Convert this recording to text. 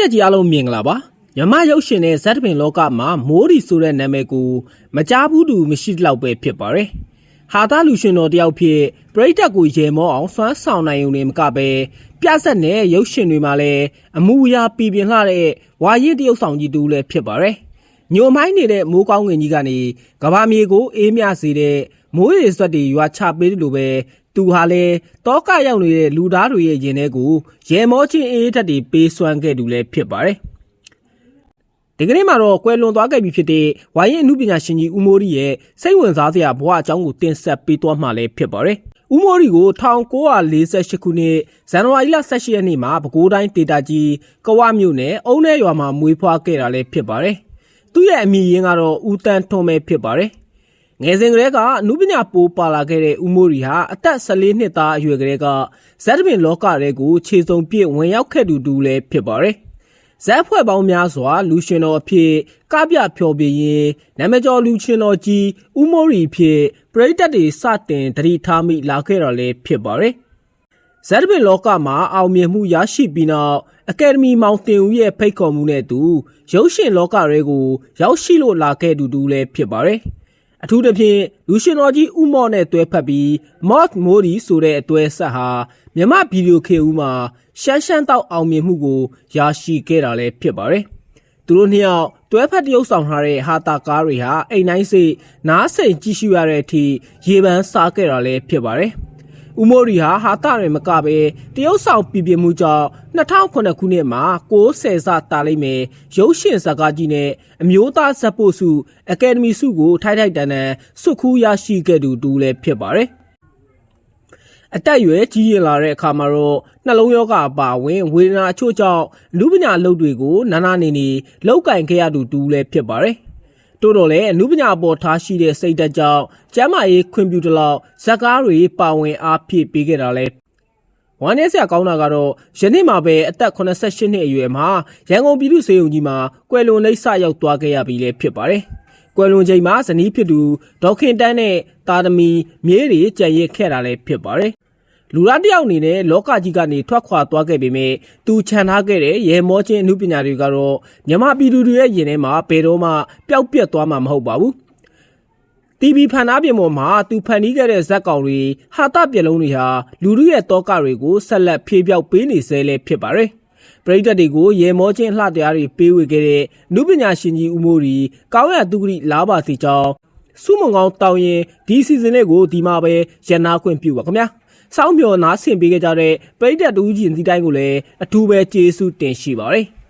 တက်ကြီးအလုံးမြင်လာပါမြမရုပ်ရှင်နဲ့ဇက်တပင်လောကမှာမိုးရီဆိုတဲ့နာမည်ကိုမကြားဘူးသူမရှိတော့ပဲဖြစ်ပါတယ်။ဟာသားလူရှင်တော်တယောက်ဖြစ်ပရိသတ်ကိုရေမောအောင်စွမ်းဆောင်နိုင်ုံနဲ့မကပဲပြဆက်နဲ့ရုပ်ရှင်တွေမှာလည်းအမူအရာပြည်ပြင်လှတဲ့ဝါရင်တရုတ်ဆောင်ကြီးတူလည်းဖြစ်ပါတယ်။ညိုမိုင်းနေတဲ့မိုးကောင်းငင်ကြီးကနေကဘာမြေကိုအေးမြစေတဲ့မိုးရေစွက်တွေရွာချပေးလို့ပဲသူဟာလည်းတောကရောက်နေတဲ့လူသားတွေရဲ့ရင်ထဲကိုရေမောချင်းအေးထက်တွေပေးစွမ်းခဲ့သူလည်းဖြစ်ပါတယ်။ဒီကနေ့မှာတော့ကွယ်လွန်သွားခဲ့ပြီဖြစ်တဲ့ဝါရင်အမှုပညာရှင်ကြီးဦးမိုးရီရဲ့စိတ်ဝင်စားစရာဘဝအကြောင်းကိုတင်ဆက်ပေးသွားမှာလည်းဖြစ်ပါတယ်။ဦးမိုးရီကို1948ခုနှစ်ဇန်နဝါရီလ18ရက်နေ့မှာပဲခူးတိုင်းဒေသကြီးကဝမြို့နယ်အုံးထဲရွာမှာမွေးဖွားခဲ့တာလည်းဖြစ်ပါတယ်။သူ့ရဲ့အမည်ရင်းကတော့ဦးတန်းထွန်းပဲဖြစ်ပါတယ်။ငယ်စဉ်ကလေးကအမှုပညာပိုးပါလာခဲ့တဲ့ဦးမိုးရီဟာအသက်14နှစ်သားအရွယ်ကလေးကဇက်တပင်လောကတွေကိုခြေစုံပြည့်ဝင်ရောက်ခဲ့သူလည်းဖြစ်ပါတယ်။ဇက်ဖွဲ့ပေါင်းများစွာလူရှင်တော်အဖြစ်ကပြဖျော်ပြရင်နာမည်ကျော်လူရှင်တော်ကြီးဦးမိုးရီဖြစ်ပရိသတ်တွေစတင်တတိထားမိလာခဲ့တာလည်းဖြစ်ပါတယ်။ဇက်တပင်လောကမှာအောင်မြင်မှုရရှိပြီးနောက်အကယ်ဒမီမောင်တင်ဦးရဲ့ဖိတ်ခေါ်မှုနဲ့သူရုပ်ရှင်လောကတွေကိုရောက်ရှိလို့လာခဲ့သူလည်းဖြစ်ပါတယ်။အထူးသဖြင့်လူရှင်တော်ကြီးဦးမော့နဲ့တွဲဖက်ပြီးမော့မိုးရီဆိုတဲ့အတွဲဆက်ဟာမြမဗီဒီယိုခေဦးမှာရှမ်းတောက်အောင်မြင်မှုကိုရရှိခဲ့တာလည်းဖြစ်ပါတယ်။သူတို့နှစ်ယောက်တွဲဖက်တရုပ်ဆောင်ထားတဲ့ဟာတာကားတွေဟာအိမ်တိုင်းစိတ်နားစိန်ကြည့်ရှုရတဲ့အထိရေပန်းစားခဲ့တာလည်းဖြစ်ပါတယ်။ဦးမိုးရီဟာဟာတာတွေမကပဲတရုပ်ဆောင်ပြည်ပြမှုကြောင့်2009ခုနှစ်မှာ60စတာလိမ့်မယ်ရုပ်ရှင်ဇာတ်ကားကြီးနဲ့အမျိုးသားဇက်ပို့စုအကယ်ဒမီစုကိုထိုက်တန်စွတ်ခူးရရှိခဲ့သူတူလည်းဖြစ်ပါတယ်။အတက်ရွယ်ကြီးရင်လာတဲ့အခါမှာတော့နှလုံးရောဂါအပါဝင်ဝေဒနာအချို့ကြောင့်လူပညာအလုပ်တွေကိုနာနာနေလောက်ကင်ခဲ့ရသူတူလည်းဖြစ်ပါတယ်။တိုးတော့လည်းအနုပညာပေါ်ထားရှိတဲ့စိတ်ဓာတ်ကြောင့်ကျမ်းမာရေးခွင့်ပြုတလောက်ဇက်ကားတွေပါဝင်အားဖြည့်ပေးခဲ့တာလည်းဝမ်းနည်းစရာကောင်းတာကတော့ယနေ့မှာပဲအသက်88နှစ်အရွယ်မှာရန်ကုန်ပြည်သူ့ဆေးရုံကြီးမှာကွယ်လွန်လိပ်စရောက်သွားခဲ့ရပြီလည်းဖြစ်ပါတယ်။ကွယ်လွန်ချိန်မှာဇနီးဖြစ်သူဒေါခင်တန်းနဲ့သားသမီးမြေးတွေကြံရစ်ခဲ့တာလည်းဖြစ်ပါတယ်။လူသားတယောက်အနေနဲ့လောကကြီးကနေထွက်ခွာသွားခဲ့ပေမဲ့သူခြံထားခဲ့တဲ့ရေမောချင်းအမှုပညာတွေကတော့မြန်မာပြည်သူတွေရဲ့ရင်ထဲမှာဘယ်တော့မှပျောက်ပြက်သွားမှာမဟုတ်ပါဘူး။ TV ဖန်သားပြင်ပေါ်မှာသူဖန်တီးခဲ့တဲ့ဇက်ကောင်တွေဟာတပြက်လုံးတွေဟာလူတို့ရဲ့တောကတွေကိုဆက်လက်ဖြေးပြောက်ပေးနေစေလဲဖြစ်ပါတယ်။ပရိသတ်တွေကိုရေမောချင်းလှတရားတွေပေးဝေခဲ့တဲ့နုပညာရှင်ကြီးဦးမိုးရီကောင်းရသူကတိလားပါစီကြောင်းစုမုံကောင်းတောင်းရင်ဒီစီဇန်လေးကိုဒီမှာပဲရန်နာခွင့်ပြုပါခင်ဗျာ။စောင်းမျှော်နားဆင်ပေးခဲ့ကြတဲ့ပရိသတ်တူးကြီးစီတိုင်းကိုလည်းအထူးပဲကျေးဇူးတင်ရှိပါတယ်။